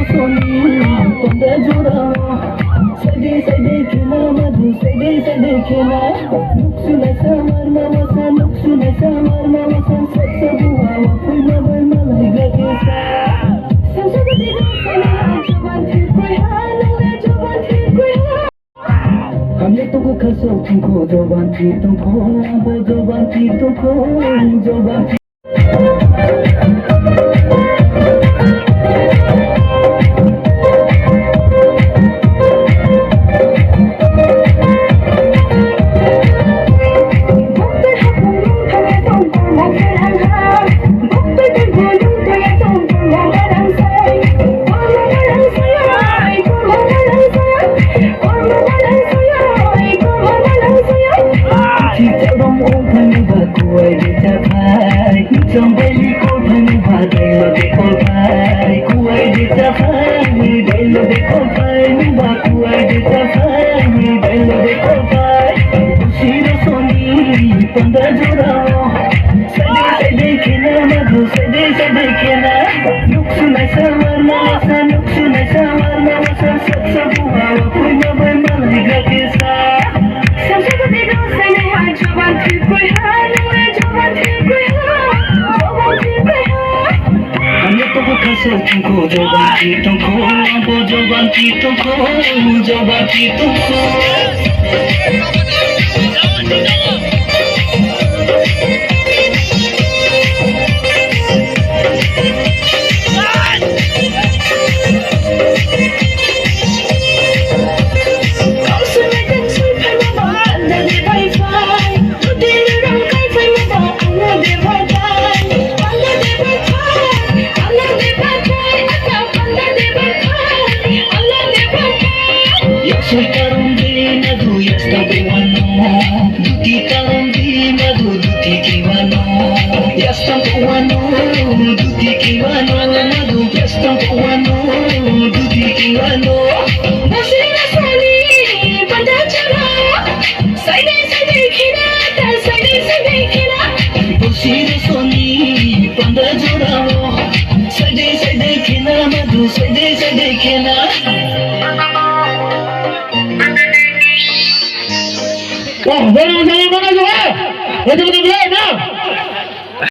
सोनी पंद्रह जोड़ा सदे सदे खेला मधु सदे सदे खेला नुक्सुना samar mama sa नुक्सुना samar mama sa सब सब हुआ वफुल नबर मलाई गकेसा सब सब दिनो सना जवान थी कोई हाल है जवान थी कोई हमने तुमको खसो तुमको जवान थी तुमको वो जवान थी तुमको जवान थी Somebody call me bad, they call me kuai de tafai, they lo de call me bad, kuai de tafai, they lo de call me. Shiro soni, panda jora, sade kena madhu, sade kena. Nuksuna samar masa, nuksuna samar masa, sab hua koi na bai malai gakesa. Sab de dosane ha jawan thi koi haal hai jawan thi koi खसो तुमको जवानी तुमको वो जवानी तुमको जवानी तुमको Bueno, vamos a ver, ¿no?